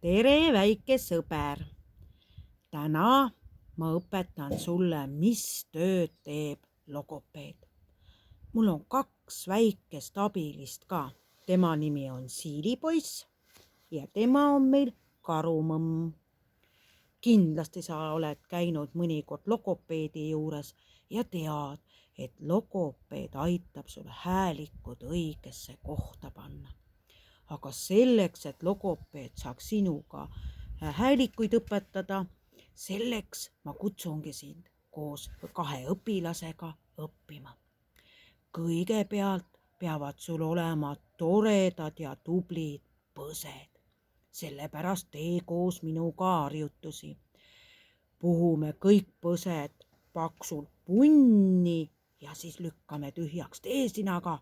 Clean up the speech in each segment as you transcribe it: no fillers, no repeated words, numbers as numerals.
tere, väike sõber. Täna ma õpetan sulle, mis tööd teeb logopeed. Mul on 2 väikest abilist ka. Tema nimi on Siilipoiss ja tema on meil Karumõmm. Kindlasti sa oled käinud mõnikord logopeedi juures ja tead, et logopeed aitab sul häälikud õigesse kohta panna. Aga selleks, et logopeed saaks sinuga häälikuid õpetada, selleks ma kutsungi sind koos 2 õpilasega õppima. Kõigepealt peavad sul olema toredad ja tublid põsed. Sellepärast tee koos minuga harjutusi. Puhume kõik põsed paksult punni ja siis lükkame tühjaks. Tee sina ka.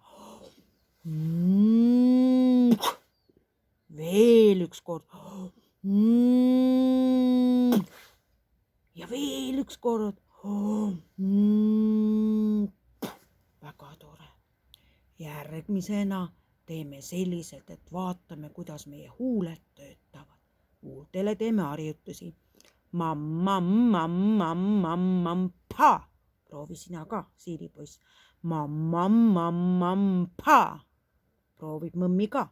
Veel üks kord. Ja veel üks kord. Väga tore. Järgmisena teeme selliselt, et vaatame, kuidas meie huuled töötavad. Huultele teeme harjutusi. Pa. Proovi sina ka, Siilipoiss. Pa. Proovib mõmmi ka.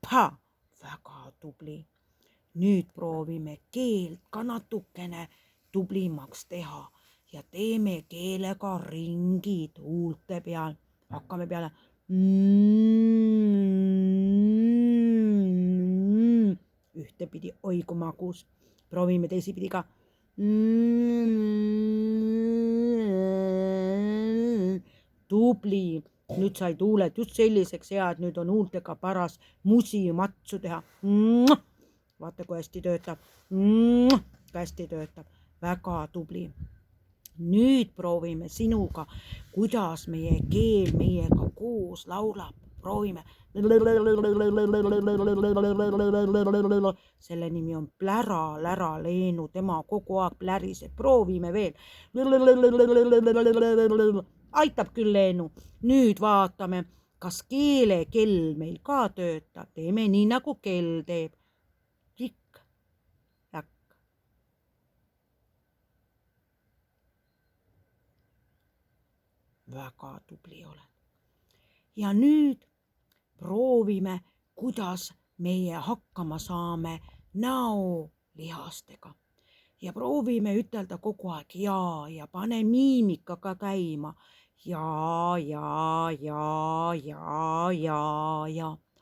Pa. Väga tubli. Nüüd proovime keelt ka natukene tublimaks teha ja teeme keelega ringid huulte peal. Hakkame peale. Ühtepidi, oi kui magus. Proovime teisipidi ka. Tubli. Nüüd said huuled just selliseks hea, et nüüd on huultega paras musimatsu teha. Vaata, kui hästi töötab. Hästi töötab. Väga tubli. Nüüd proovime sinuga, kuidas meie keel meiega koos laulab. Proovime. Selle nimi on Plära Leenu. Tema kogu aeg pläriseb. Proovime veel. Aitab küll Leenu. Nüüd vaatame, kas keelekell meil ka töötab. Teeme nii, nagu kell teeb. Tikk, takk. Väga tubli oled. Ja nüüd proovime, kuidas meie hakkama saame näolihastega. Ja proovime ütelda kogu aeg ja pane miimikaga käima. Ja.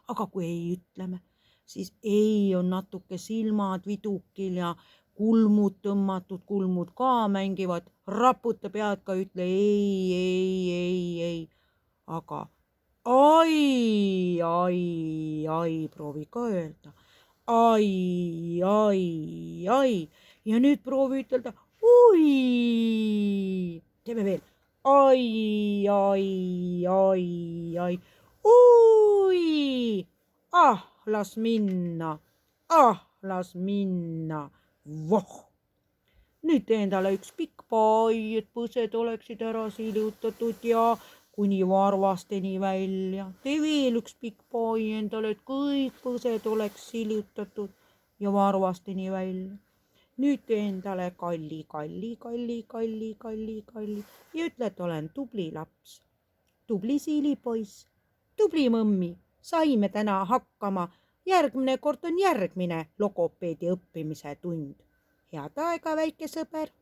Aga kui ei ütleme, siis ei on natuke silmad vidukil ja kulmud tõmmatud, kulmud ka mängivad. Raputa pead ka, ütle ei. Aga ai, proovi ka öelda. Ai. Ja nüüd proovi ütelda oi. Teeme veel. Ai. Oi. Las minna. Voh. Nüüd tee endale üks pikk pai, et põsed oleksid ära silutatud ja kuni varvasteni välja. Tee veel üks pikk pai endale, et kõik põsed oleks silutatud ja varvasteni välja. Nüüd tee endale kalli ja ütle, et olen tubli laps. Tubli Siilipoiss, tubli mõmmi, saime täna hakkama. Järgmine kord on järgmine logopeedi õppimise tund. Head aega, väike sõber!